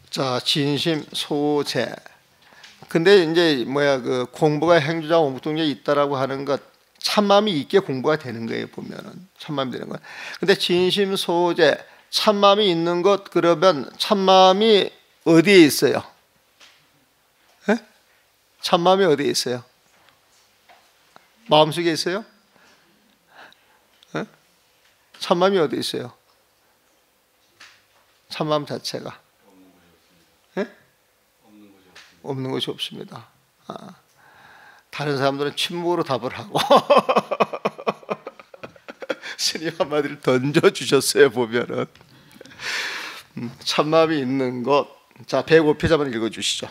자, 진심 소재. 근데 이제 그 공부가 행주자 옹독에 있다라고 하는 것, 참마음이 있게 공부가 되는 거예요. 보면은 참마음이 되는 거예요. 근데 진심 소재, 참마음이 있는 것, 그러면 참마음이 어디에 있어요? 에? 참마음이 어디에 있어요? 마음속에 있어요? 에? 참마음이 어디에 있어요? 참마음 자체가 없는 것이 없습니다. 다른 사람들은 침묵으로 답을 하고 스님 한마디를 던져주셨어요. 보면은 참마음이 있는 것. 자, 105페이지 한번 읽어주시죠.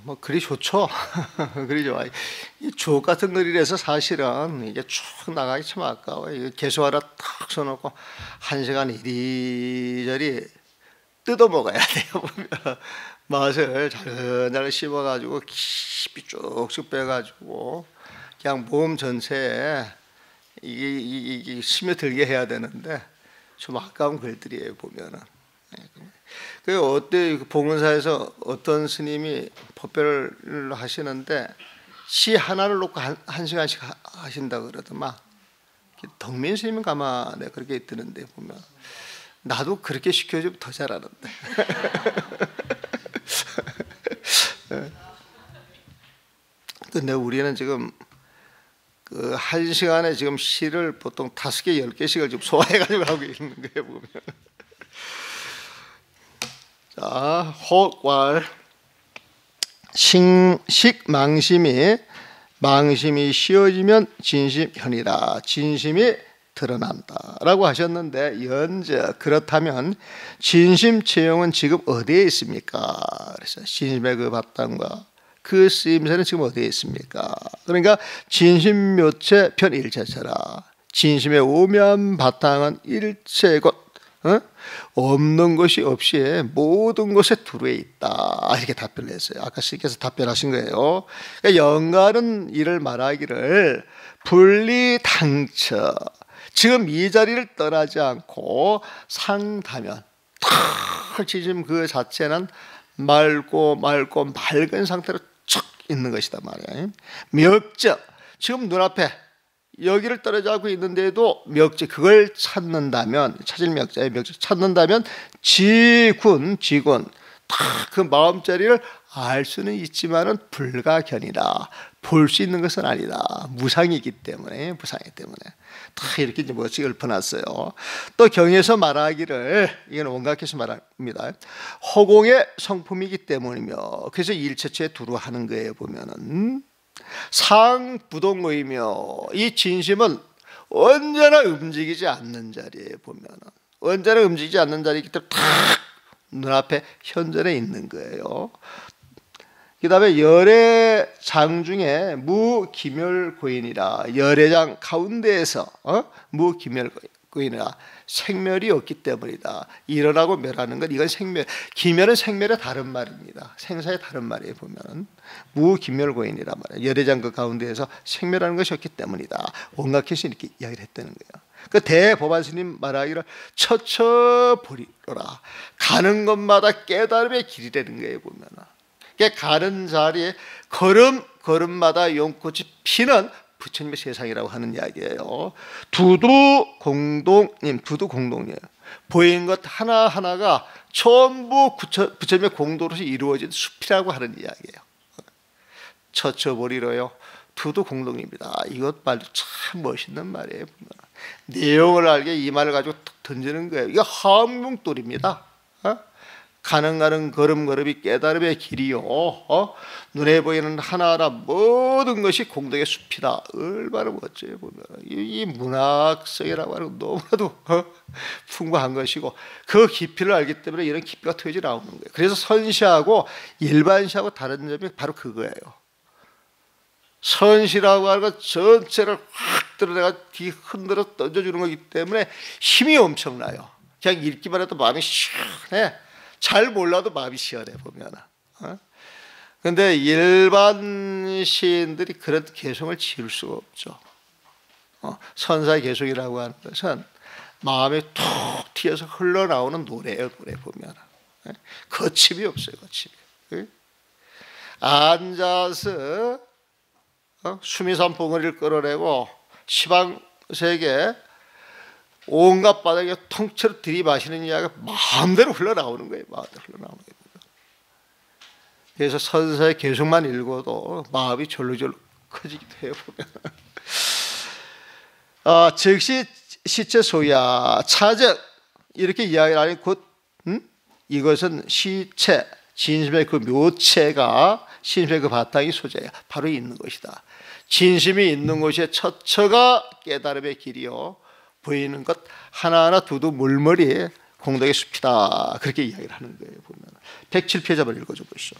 뭐 그리 좋죠. 그리 좋아. 이 주옥 같은 거리에서 사실은 이게 쭉 나가기 참 아까워요. 이거 개수 하나 탁 써놓고 1시간 이리저리 뜯어 먹어야 돼요. 보면 맛을 잘잘 씹어가지고 깊이 쭉쭉 빼가지고 그냥 몸 전체에 이게 스며들게 해야 되는데 좀 아까운 글들이에요. 보면은. 그 어때 봉은사에서 어떤 스님이 법배를 하시는데 시 하나를 놓고 한 시간씩 하신다 그러더만. 덕민 스님은 가만히 그렇게 있던데 보면 나도 그렇게 시켜주면 더 잘하는데. 근데 우리는 지금 그 1시간에 지금 시를 보통 5개, 10개씩을 지금 소화해가지고 하고 있는 거예요. 보면. 자, 혹왈 식망심이 씌어지면 진심현이다. 진심이 드러난다라고 하셨는데 연저 그렇다면 진심 체형은 지금 어디에 있습니까? 그래서 진심의 그 바탕과 그 쓰임새는 지금 어디에 있습니까? 그러니까 진심묘체 편일체체라. 진심의 오묘한 바탕은 일체 곧 없는 것이 없이 모든 것에 두루에 있다. 이렇게 답변을 했어요. 아까 스님께서 답변하신 거예요. 그러니까 영가는 이를 말하기를 분리당처, 지금 이 자리를 떠나지 않고 상다면 진심 그 자체는 맑고 맑은 상태로 쭉 있는 것이다 말이에요. 멱적, 지금 눈앞에 여기를 떨어지 않고 있는데도 멱지, 그걸 찾는다면, 찾을 멱자의 멱지 찾는다면 지군 다 그 마음자리를 알 수는 있지만은 불가견이다. 볼 수 있는 것은 아니다. 무상이기 때문에, 다 이렇게 이제 멋지게 읊어놨어요. 또 경에서 말하기를, 이건 원각에서 말합니다. 허공의 성품이기 때문이며, 그래서 일체체에 두루 하는 거예요. 보면은 상부동의며, 이 진심은 언제나 움직이지 않는 자리에 보면은 언제나 움직이지 않는 자리이기 때문에 탁 눈앞에 현존해 있는 거예요. 그 다음에 열애장 중에 무기멸고인이라. 열애장 가운데에서 무기멸고인이라. 생멸이 없기 때문이다. 일어나고 멸하는 것, 이건 생멸. 기멸은 생멸의 다른 말입니다. 생사의 다른 말이에요. 보면은 무기멸고인이란 말이에요. 열애장 그 가운데에서 생멸하는 것이 없기 때문이다. 온갖해서 이렇게 이야기를 했다는 거예요. 그 대법안 스님 말하기를 처처보리로라. 가는 곳마다 깨달음의 길이라는 거예요. 보면은 가는 자리에 걸음마다 용꽃이 피는 부처님의 세상이라고 하는 이야기예요. 두두 공동님, 보이는 것 하나하나가 전부 부처님의 공도로서 이루어진 숲이라고 하는 이야기예요. 처쳐버리러요. 두도 공동입니다. 이것 말도 참 멋있는 말이에요. 내용을 알게 이 말을 가지고 툭 던지는 거예요. 이거 함흥돌입니다. 가는 걸음걸음이 깨달음의 길이요. 눈에 보이는 하나하나 모든 것이 공덕의 숲이다. 얼마나 멋져요. 보면 이 문학성이라고 하는 건 너무나도 풍부한 것이고 그 깊이를 알기 때문에 이런 깊이가 터져 나오는 거예요. 그래서 선시하고 일반시하고 다른 점이 바로 그거예요. 선시라고 하는 건 전체를 확 드러내가 흔들어 던져주는 거기 때문에 힘이 엄청나요. 그냥 읽기만 해도 마음이 시원해. 잘 몰라도 마음이 시원해 보면. 그런데 일반 시인들이 그런 개성을 지을 수가 없죠. 선사의 개성이라고 하는 것은 마음에 툭 튀어서 흘러나오는 노래예요. 노래 보면 거침이 없어요. 거침이. 앉아서 수미산 봉우리를 끌어내고 시방세계 온갖 바닥에 통째로 들이마시는 이야기가 마음대로 흘러나오는 거예요. 마음대로 흘러나오는 거예요. 그래서 선사의 개성만 읽어도 마음이 절로절로 커지기도 해요. 보면. 즉시 시체 소야 차적 이렇게 이야기를 하니 곧 이것은 시체 진심의 그 묘체가 진심의 그 바탕이 소재야. 바로 있는 것이다. 진심이 있는 곳에 처처가 깨달음의 길이요. 보이는 것 하나하나 두두 물머리 공덕의 숲이다. 그렇게 이야기를 하는 거예요. 보면 107페이지 한번 읽어줘 보시죠.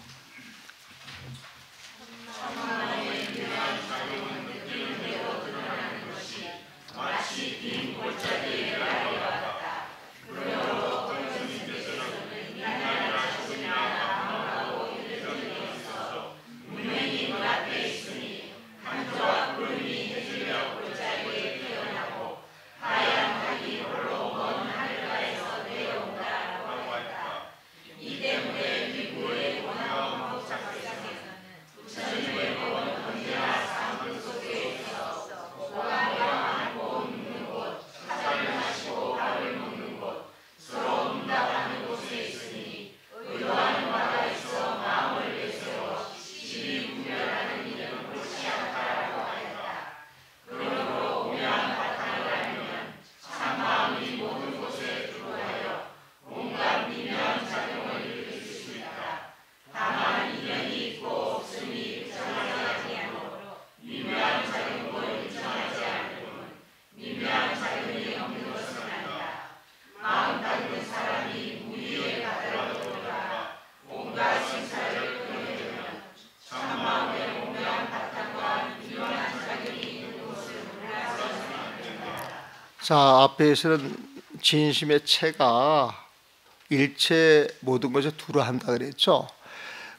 자, 앞에서는 진심의 체가 일체 모든 것에 두루한다 그랬죠.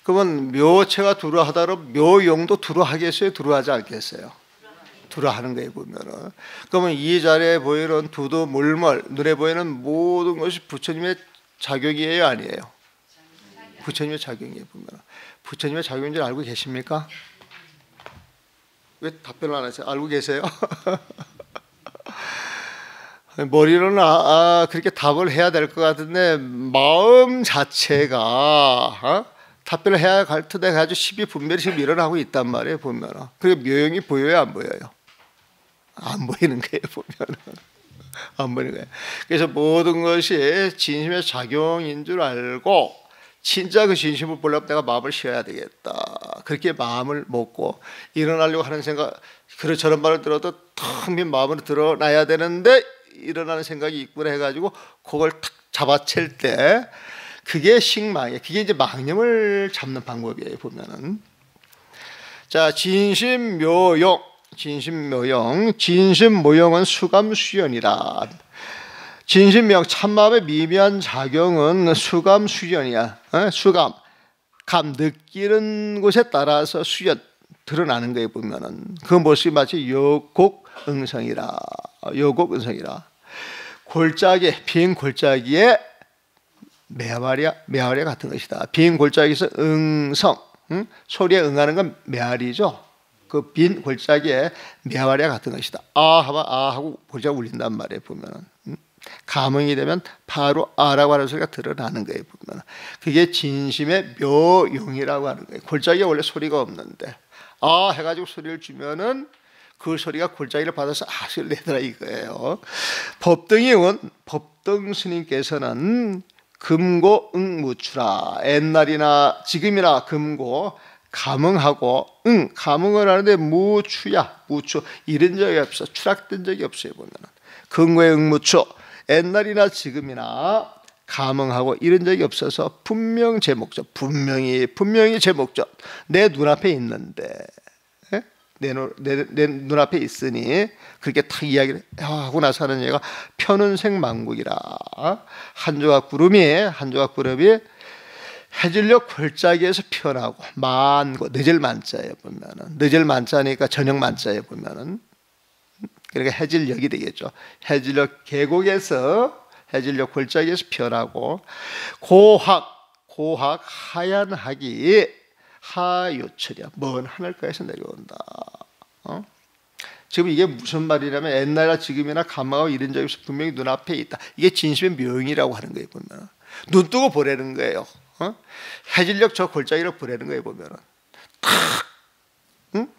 그러면 묘체가 두루하다면 묘용도 두루하겠어요? 두루하지 않겠어요? 두루하는 거에 보면은. 그러면 이 자리에 보이는 두두 물멀 눈에 보이는 모든 것이 부처님의 작용이에요, 아니에요? 부처님의 작용이에요. 보면 부처님의 작용인 줄 알고 계십니까? 왜 답변을 안 하세요? 알고 계세요? 머리로는 그렇게 답을 해야 될 것 같은데 마음 자체가 답변을 해야 할 텐데 아주 시비분별이 지금 일어나고 있단 말이에요. 보면 그게 묘용이 보여요, 안 보여요? 안 보이는 거예요. 보면 안 보이는 거예요. 그래서 모든 것이 진심의 작용인 줄 알고 진짜 그 진심을 보려면 내가 마음을 쉬어야 되겠다. 그렇게 마음을 먹고 일어나려고 하는 생각, 저런 말을 들어도 텅 빈 마음으로 드러나야 되는데 일어나는 생각이 있구나 해가지고 그걸 탁 잡아챌 때 그게 식망이에요. 그게 이제 망념을 잡는 방법이에요. 보면은 자, 진심묘용, 진심묘용, 진심모용은 수감수연이라. 진심명 참마음의 미묘한 작용은 수감수연이야. 수감, 감 느끼는 곳에 따라서 수연 드러나는 거에 보면은 그 모습이 마치 요곡응성이라. 요곡응성이라. 골짜기, 빈 골짜기에 메아리 같은 것이다. 빈 골짜기에서 응성, 소리에 응하는 건 메아리죠. 그 빈 골짜기에 메아리 같은 것이다. 아 하면 아 하고 골짜기 울린단 말이에요. 보면은 감흥이 되면 바로 아라고 하는 소리가 드러나는 거예요. 보면 그게 진심의 묘용이라고 하는 거예요. 골짜기에 원래 소리가 없는데 아 해가지고 소리를 주면은 그 소리가 골짜기를 받아서 아 소리를 내더라 이거예요. 법등 스님께서는 금고 응무추라, 옛날이나 지금이나 금고 감흥하고 감흥을 하는데 무추야, 무추 이런 적이 없어, 추락된 적이 없어요. 보면은 금고의 응무추, 옛날이나 지금이나 감흥하고 이런 적이 없어서 분명 제 목적, 분명히 제 목적 내 눈앞에 있는데 내 눈앞에 있으니 그렇게 탁 이야기를 하고 나서 하는 얘기가 편운생망국이라. 한 조각 구름이 해질녘 골짜기에서 피어나고 만고, 늦을 만자에 보면은 늦을 만자니까 저녁 만자에 보면은 그러니까 해질녘이 되겠죠. 해질녘 계곡에서 해질녘 골짜기에서 피어나고 고학 하얀 학이 하요철이야, 먼 하늘가에서 내려온다. 지금 이게 무슨 말이냐면 옛날이나 지금이나 감망하고 이런 적이 없어 분명히 눈앞에 있다. 이게 진심의 묘용이라고 하는 거예요. 보면 눈 뜨고 보라는 거예요. 해질녘 저 골짜기를 보라는 거예요. 보면은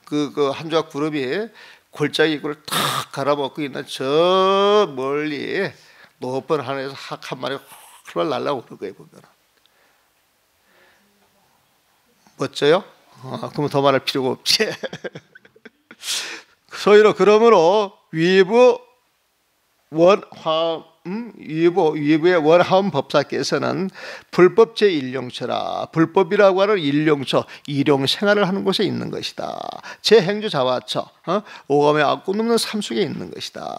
그 한 조각 구름이 골짜기 입구를 탁 갈아먹고 있는 저 멀리 높은 하늘에서 한 마리 훌훌 날아오는 거예요. 보면은 멋져요? 그러면 더 말할 필요가 없지. 소위로 그러므로 위부 위부의 원하음 법사께서는 불법 제1용처라, 불법이라고 하는 일용처, 일용 생활을 하는 곳에 있는 것이다. 제 행주 자화처, 오감에 악고 눕는 삶속에 있는 것이다.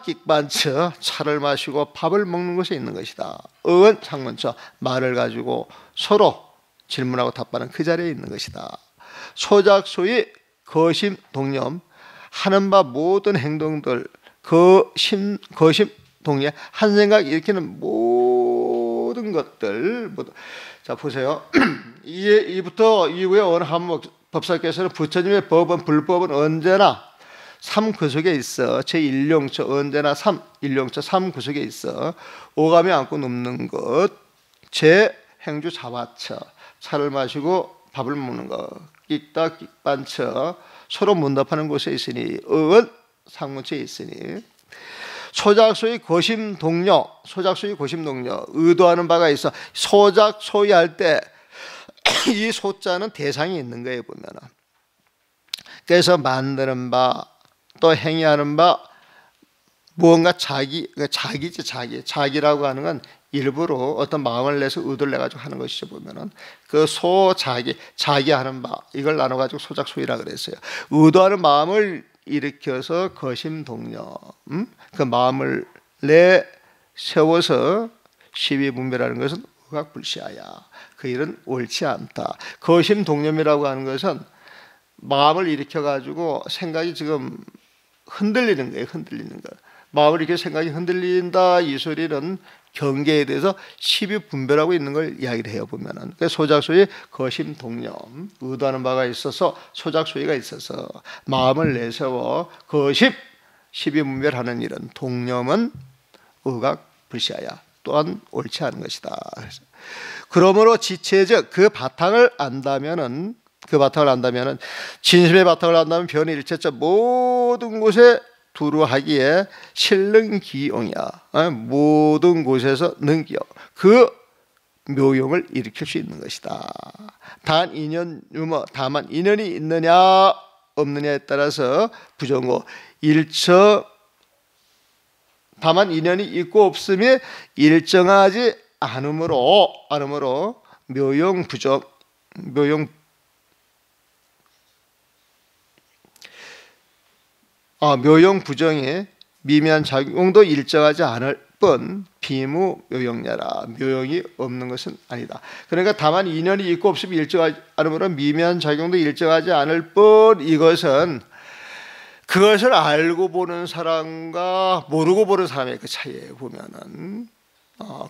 끽반처, 차를 마시고 밥을 먹는 곳에 있는 것이다. 은 창문처, 말을 가지고 서로 질문하고 답하는 그 자리에 있는 것이다. 소작소의 거심 동념, 하는 바 모든 행동들 거심 동념, 한 생각 일으키는 모든 것들. 자 보세요. 이부터 이후에 원하무 법사께서는 부처님의 법은 불법은 언제나 삼 구석에 있어. 제1용처 언제나 일용처 삼 구석에 있어. 오감이 안고 눕는 것, 제 행주 자화처, 차를 마시고 밥을 먹는 것, 끽반처, 서로 문답하는 곳에 있으니, 은 상문처에 있으니, 소작소의 고심동료, 의도하는 바가 있어. 소작소의할 때 이 소자는 대상이 있는 거예요. 보면은 그래서 만드는 바, 또 행위하는 바, 무언가 자기라고 하는 건 일부러 어떤 마음을 내서 의도를 내가지고 하는 것이죠. 보면은 그 자기 하는 바, 이걸 나눠가지고 소작소이라 그랬어요. 의도하는 마음을 일으켜서 거심동료, 그 마음을 세워서 시비분별하는 것은 의각불시하야. 그 일은 옳지 않다. 거심동념이라고 하는 것은 마음을 일으켜가지고 생각이 지금 흔들리는 거예요. 마음을 이렇게 생각이 흔들린다. 이 소리는 경계에 대해서 시비분별하고 있는 걸 이야기를 해요. 보면은 소작소의 거심동념, 의도하는 바가 있어서 소작소의가 있어서 마음을 내세워 시비분별하는 일은 동념은 의각불시하야, 또한 옳지 않은 것이다. 그러므로 지체적 그 바탕을 안다면은 진심의 바탕을 안다면 변의 일체적 모든 곳에 두루하기에 실능기용이야. 모든 곳에서 능기용, 그 묘용을 일으킬 수 있는 것이다. 다만 인연이 있느냐 없느냐에 따라서 부정고 일처, 다만 인연이 있고 없음이 일정하지 않으므로 묘용 부정이 미미한 작용도 일정하지 않을 뿐 비무묘용냐라. 묘용이 없는 것은 아니다. 그러니까 다만 인연이 있고 없음이 일정하지 않으므로 미미한 작용도 일정하지 않을 뿐, 이것은 그것을 알고 보는 사람과 모르고 보는 사람의 그 차이예요. 보면은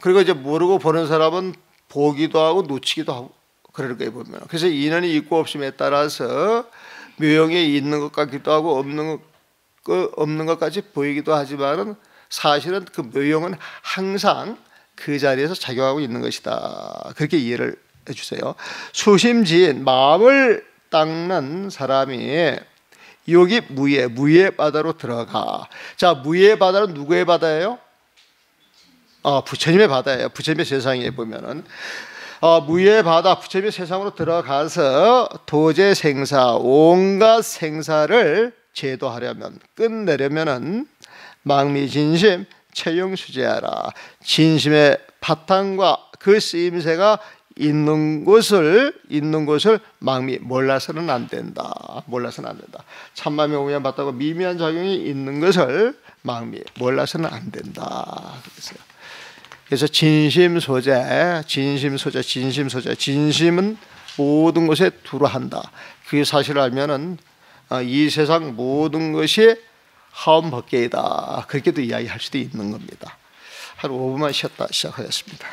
그리고 이제 모르고 보는 사람은 보기도 하고 놓치기도 하고 그럴 거예요. 보면 그래서 인연이 있고 없음에 따라서 묘용이 있는 것 같기도 하고 없는 것 없는 것까지 보이기도 하지만은 사실은 그 묘용은 항상 그 자리에서 작용하고 있는 것이다. 그렇게 이해를 해주세요. 수심지인 마음을 닦는 사람이 여기 무의 바다로 들어가. 자, 무의 바다는 누구의 바다예요? 부처님의 바다예요. 부처님의 세상에 보면은 무의 바다, 부처님의 세상으로 들어가서 도제생사, 온갖 생사를 제도하려면, 끝내려면은 망미진심 체용수제하라. 진심의 바탕과 그 쓰임새가 있는 곳을 망미, 몰라서는 안 된다. 몰라서는 안 된다. 참마음에 오면 봤다고 미미한 작용이 있는 것을 망미, 몰라서는 안 된다. 그래서 진심소재, 진심은 모든 것에 두루 한다. 그 사실을 알면은 이 세상 모든 것이 하엄법계이다. 그렇게도 이야기할 수도 있는 겁니다. 한 5분만 쉬었다 시작하겠습니다.